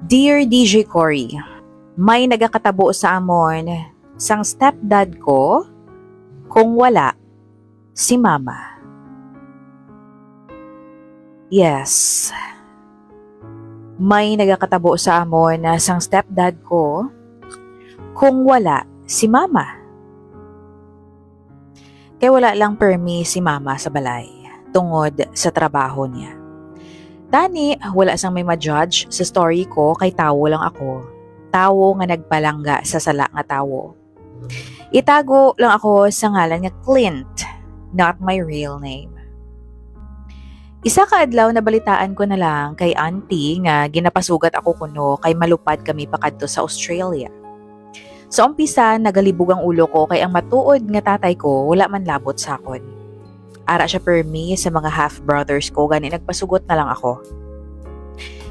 Dear DJ Cory, may nagakatabo sa amon sang stepdad ko kung wala si mama. Yes, may nagakatabo sa amon sang stepdad ko kung wala si mama. Kaya wala lang permi si mama sa balay tungod sa trabaho niya. Tani, wala sang may ma-judge sa story ko kay tawo lang ako. Tawo nga nagpalangga sa sala nga tawo. Itago lang ako sa ngalan nga Clint, not my real name. Isa ka adlaw na balitaan ko na lang kay auntie nga ginapasugat ako kuno kay malupad kami pakadto sa Australia. Sa umpisa, nagalibog ang ulo ko kay ang matuod nga tatay ko wala man labot sa akon. Ara siya permi sa mga half-brothers ko, gani nagpasugot na lang ako.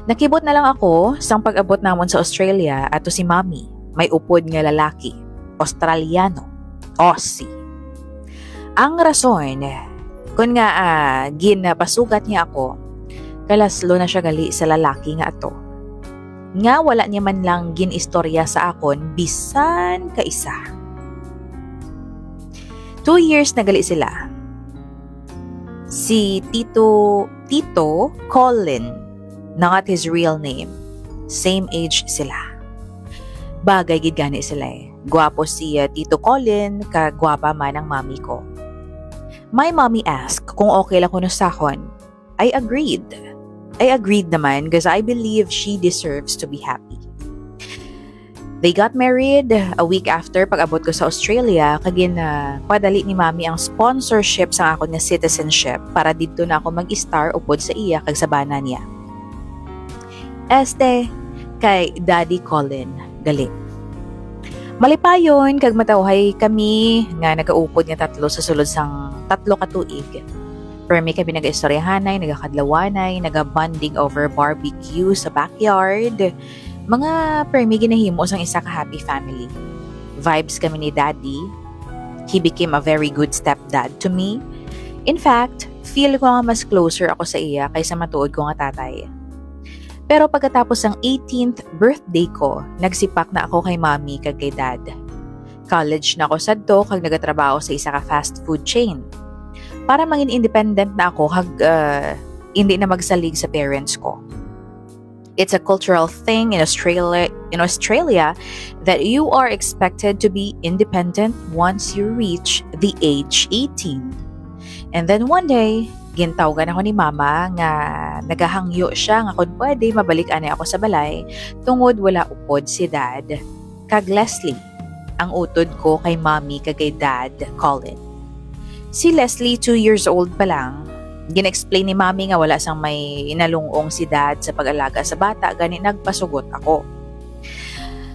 Nakibot na lang ako sang pag-abot namon sa Australia ato si Mami, may upod nga lalaki, Australiano, Aussie. Ang rason, kung nga ginapasugat niya ako, kalaslo na siya gali sa lalaki nga ato. Nga wala niya man lang ginistorya sa akon, bisan ka isa. 2 years na gali sila. Si Tito Colin, not his real name. Same age sila. Bagay gid gani sila eh. Gwapo si Tito Colin, kagwapa man ang mami ko. My mommy asked kung okay lang ko no sahon. I agreed. I agreed naman because I believe she deserves to be happy. They got married a week after pag-abot ko sa Australia, kagin padali ni mami ang sponsorship sa ako nga citizenship para dito na ako mag-star upod sa iya kag sa bana niya. Kay Daddy Colin gali. Malipayon kag matawhay kami nga nagaupod nga tatlo sa sulod sang 3 ka tuig. Permi kami naga-istoryahanay, nagakadlawanay, naga-bonding over barbecue sa backyard. Mga permi ginahimo sang isa ka happy family. Vibes kami ni Daddy. He became a very good stepdad to me. In fact, feel ko nga mas closer ako sa iya kaysa matuod ko nga tatay. Pero pagkatapos ng 18th birthday ko, nagsipak na ako kay Mami kag kay Dad. College na ako sadto kag nagatrabaho sa isa ka fast food chain. Para mangin independent na ako kag hindi na magsalig sa parents ko. It's a cultural thing in Australia that you are expected to be independent once you reach the age 18. And then one day, gintawagan ako ni Mama nga nagahangyo siya nga kung pwede mabalik ani ako sa balay tungod wala upod si Dad kag Leslie, ang utod ko kay Mami kag kay Dad Colin. Si Leslie 2 years old pa lang. Gina-explain ni Mami nga wala sang may inalungong si Dad sa pag-alaga sa bata, gani nagpasugot ako.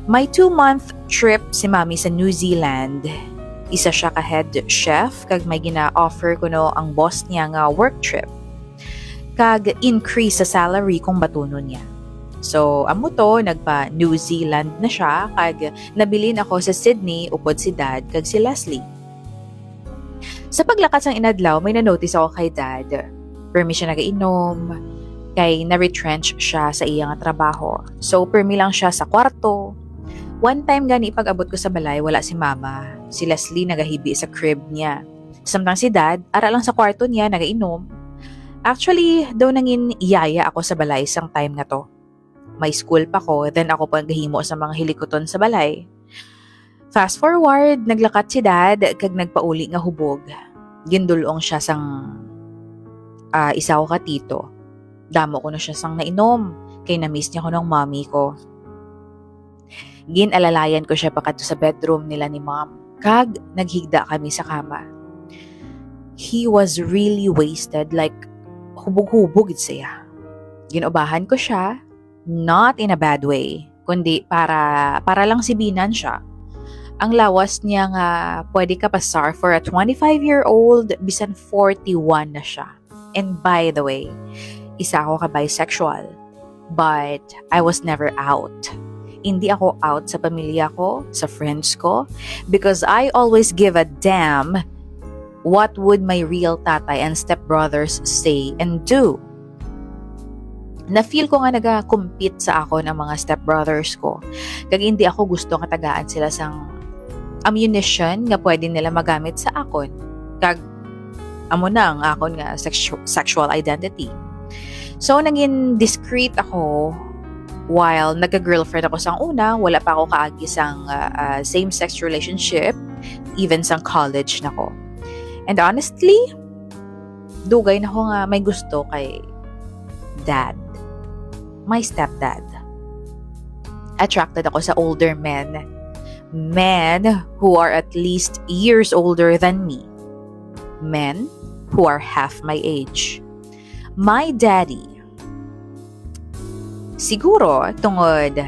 May 2-month trip si Mami sa New Zealand. Isa siya ka head chef, kag may gina-offer ko no ang boss niya nga work trip. Kag increase sa salary kung batunon niya. So, amo to, nagpa New Zealand na siya, kag nabilin ako sa Sydney upod si Dad kag si Leslie. Sa paglakat sang inadlaw, may na-notice ako kay Dad. Permi siya nagainom, kay na-retrench siya sa iyang trabaho. So, permi lang siya sa kwarto. One time gani pag-abot ko sa balay, wala si Mama. Si Leslie nagahibi sa crib niya. Samtang si Dad, ara lang sa kwarto niya, nagainom. Actually, daw nangin iyaya ako sa balay sang time na to. May school pa ko, then ako pa gahimo sa mga hilikoton sa balay. Fast forward, naglakat si Dad kag nagpauli nga hubog. Gindulong siya sang isa ko ka tito. Damo ko na siya sang nainom kay na-miss niya ko ng mommy ko. Ginalalayan ko siya pakadto sa bedroom nila ni Mom. Kag naghigda kami sa kama. He was really wasted, like hubog-hubog siya. Ginubahan ko siya, not in a bad way, kundi para lang sibinan siya. Ang lawas niya nga pwede ka pasar for a 25-year-old, bisan 41 na siya. And by the way, isa ako ka bisexual. But I was never out. Hindi ako out sa pamilya ko, sa friends ko, because I always give a damn what would my real tatay and stepbrothers say and do. Na-feel ko nga naga-compete sa ako ng mga stepbrothers ko. Kag hindi ako gusto katagaan sila sang ammunition nga pwede nila magamit sa akon. Kag amo na ang akon nga sexual identity. So, naging discreet ako while nagka-girlfriend ako sang una. Wala pa ako kaagi sang same-sex relationship, even sang college na ko. And honestly, dugay na ko nga may gusto kay dad. My stepdad. Attracted ako sa older men. Men who are at least years older than me. Men who are half my age. My daddy. Siguro, tungod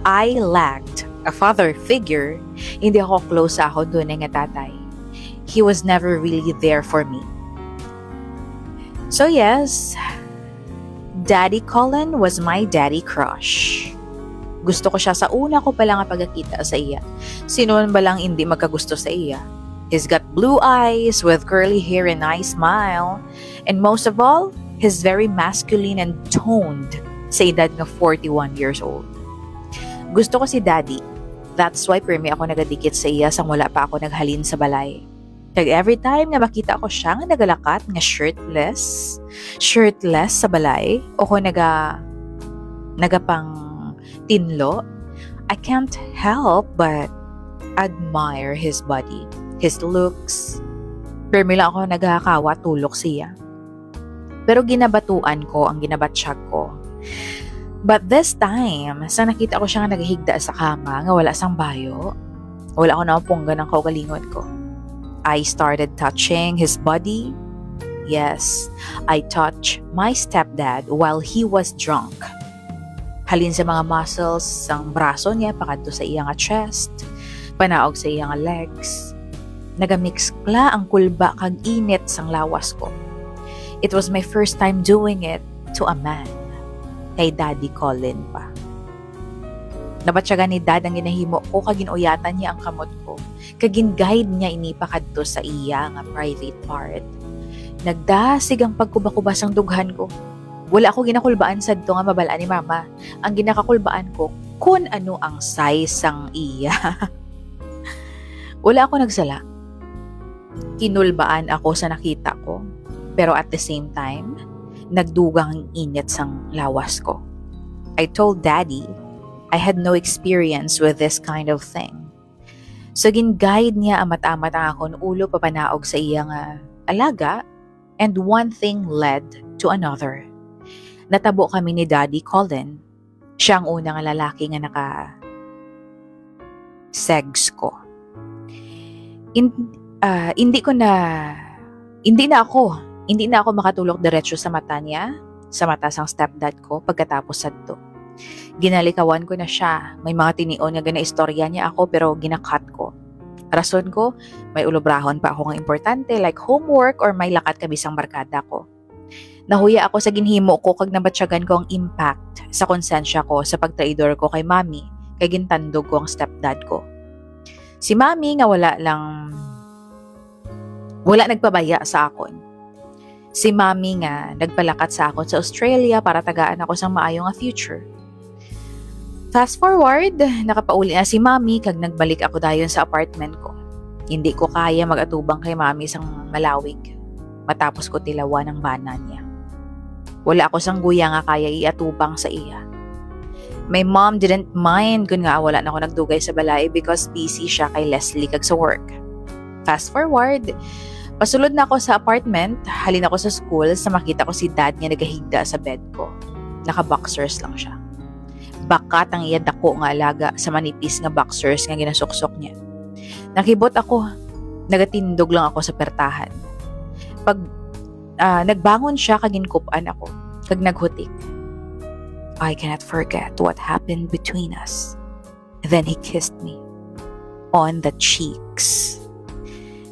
I lacked a father figure, hindi ako close sa ako doon nga tatay. He was never really there for me. So yes, Daddy Colin was my daddy crush. Gusto ko siya sa una ko pa lang pagkakita sa iya. Sino ba lang hindi magkagusto sa iya? He's got blue eyes with curly hair and nice smile. And most of all, he's very masculine and toned sa edad na 41 years old. Gusto ko si Daddy. That's why permi ako nagadikit sa iya sang wala pa ako naghalin sa balay. Kag every time nga makita ko siya nga nagalakat nga shirtless sa balay o ko nagapang tinlo, I can't help but admire his body, his looks. Permi lang ako nagakawa tulok siya. Pero ginabatuan ko ang ginabatsyag ko. But this time, sa nakita ko siya nga naghihigda sa kama nga wala sang bayo, wala ako na pungga ng kaugalingon ko. I started touching his body. Yes, I touched my stepdad while he was drunk. Halin sa mga muscles sang braso niya pakadto sa iyang chest, panaog sa iyang legs. Nagamix kla ang kulba kag init sang lawas ko. It was my first time doing it to a man. Kay Daddy Colin pa. Nabatsyagan ni Dad ang ginahimo ko kag ginuyatan niya ang kamot ko. Kagin-guide niya inipakadto sa iya nga private part. Nagdasig ang pagkubakubas ang dughan ko. Wala ako ginakulbaan sadto nga mabalaan ni Mama. Ang ginakakulbaan ko kung ano ang size sang iya. Wala ako nagsala. Kinulbaan ako sa nakita ko. Pero at the same time, nagdugang init sang lawas ko. I told Daddy I had no experience with this kind of thing. So gin-guide niya amat-amat ang akon ulo papanaog sa iyang alaga, and one thing led to another. Natabo kami ni Daddy Colin. Siya ang unang lalaki nga naka-segs ko. Hindi na ako makatulok diretso sa mata niya, sa mata sang stepdad ko pagkatapos sadto. Ginalikawan ko na siya. May mga tinion nga gana istorya niya ako pero ginakat ko. Rason ko, may ulobrahon pa ako nga importante like homework or may lakat kami sang barkada ko. Nahuya ako sa ginhimo ko kag nabatsyagan ko ang impact sa konsensya ko sa pagtraidor ko kay Mami kay gintandog ko ang stepdad ko. Si Mami nga wala nagpabaya sa akon. Si Mami nga nagpalakat sa akon sa Australia para tagaan ako sang maayo nga future. Fast forward, nakapauli na si Mami kag nagbalik ako dayon sa apartment ko. Hindi ko kaya mag-atubang kay Mami sang malawig. Matapos ko tilawan ang bana niya. Wala ako sang guya nga kaya iatubang sa iya. My mom didn't mind kung nga wala na ako nagdugay sa balay because busy siya kay Leslie kag sa work. Fast forward, pasulod na ako sa apartment, halin ako sa school sa makita ko si Dad nga nagahigda sa bed ko. Naka-boxers lang siya. Bakat ang iya dako nga alaga sa manipis nga boxers nga ginasuksok niya. Nakibot ako, nagatindog lang ako sa pertahan. Pag nagbangon siya, kaginkupan ako, kag naghutik. I cannot forget what happened between us. Then he kissed me on the cheeks.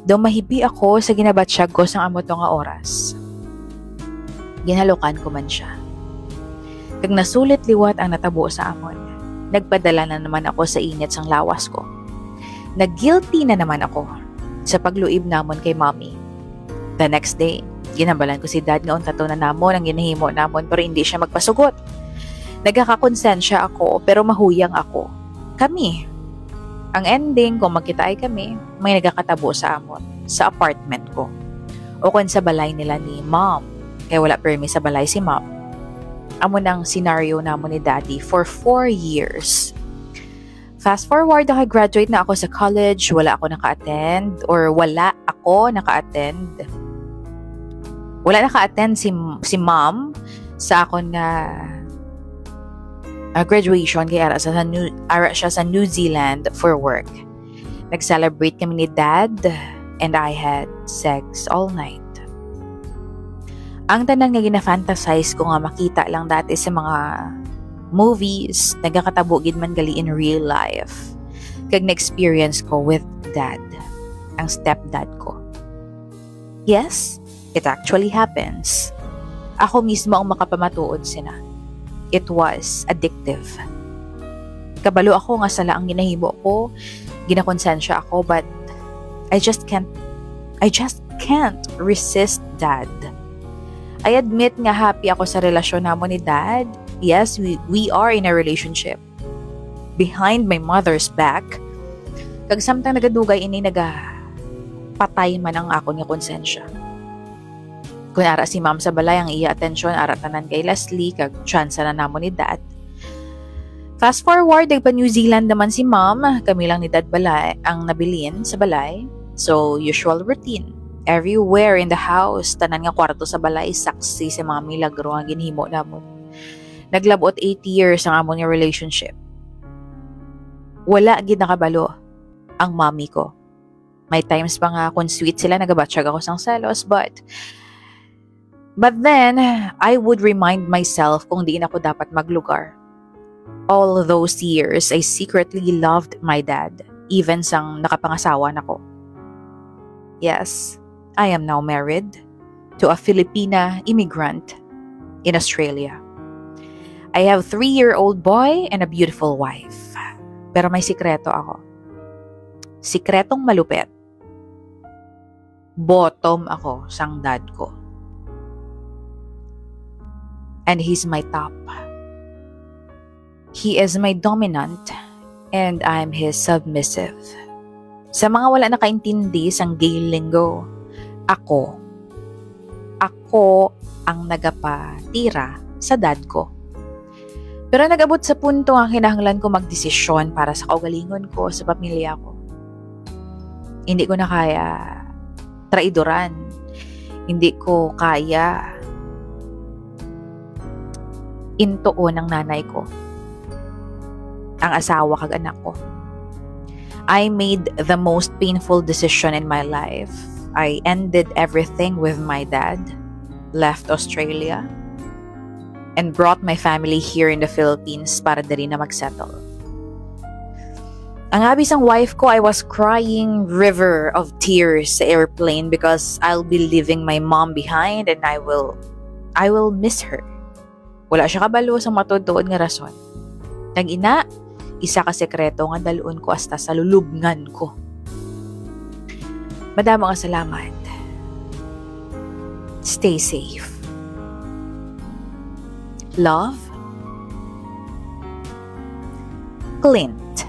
Daw mahibi ako sa ginabatsyag ko sang amot nga oras. Ginalukan ko man siya. Kag nasulit liwat ang natabo sa amon, nagpadala na naman ako sa init sang lawas ko. Nag-guilty na naman ako sa pagluib namon kay Mommy. The next day, ginambalan ko si Dad nga untato na namon ang ginahimo namon pero hindi siya magpasugot. Nagkakakonsensya ako pero mahuyang ako. Kami. Ang ending, kung magkita ay kami, may nagkakatabo sa amon, sa apartment ko. O kung sa balay nila ni mom. Kaya wala permi sa balay si mom. Amo ng scenario namo ni daddy for 4 years. Fast forward, naka-graduate na ako sa college, wala ako naka-attend si mom sa akon na graduation kaya ara siya sa New Zealand for work. Nag-celebrate kami ni dad and I had sex all night. Ang tanang nga gina-fantasize ko nga makita lang dati sa mga movies, nagkakatabo gid man gali in real life. Kag na-experience ko with dad, ang stepdad ko. Yes, it actually happens. Ako mismo ang makapamatuod sina. It was addictive. Kabalo ako nga sala ang ginahimo ko, ginakonsensya ako, but I just can't resist dad. I admit nga happy ako sa relasyon namo ni dad. Yes, we are in a relationship. Behind my mother's back, kag samtang nagadugay ini patay man ang ako nga konsensya. Kung ara si ma'am sa balay ang iya atensyon, ara tanan kay Leslie, kag chance na namo ni dad. Fast forward, nagpa New Zealand naman si ma'am, kami lang ni dad balay ang nabilin sa balay. So, usual routine. Everywhere in the house, tanan nga kwarto sa balay, saksi sa mga milagro nga ginhimo namon. Naglabot 8 years ang amon nga relationship. Wala gid nakabalo ang mommy ko. May times pa nga kung sweet sila, nagabatsyag ako sang selos, but then, I would remind myself kung di na ako dapat maglugar. All those years, I secretly loved my dad, even sang nakapangasawa na ko. Yes, I am now married to a Filipina immigrant in Australia. I have a 3-year-old boy and a beautiful wife. Pero may sikreto ako. Sikretong malupet. Bottom ako sang dad ko. And he's my top. He is my dominant and I'm his submissive. Sa mga wala nakaintindi sang gay lingo, ako ang nagapatira sa dad ko. Pero nag-abot sa punto ang kinahanglan ko magdesisyon para sa kaugalingon ko sa pamilya ko. Hindi ko na kaya traidoran. Hindi ko kaya intuon ng nanay ko, ang asawa kag anak ko. I made the most painful decision in my life. I ended everything with my dad, left Australia, and brought my family here in the Philippines para dali na magsettle. Ang abis ang wife ko, I was crying river of tears sa airplane because I'll be leaving my mom behind and I will miss her. Wala siya kabalo sa matutuod nga rason. Nang ina, isa ka sekreto nga daluon ko hasta sa lulubngan ko. Madamo nga salamat. Stay safe. Love, Clint.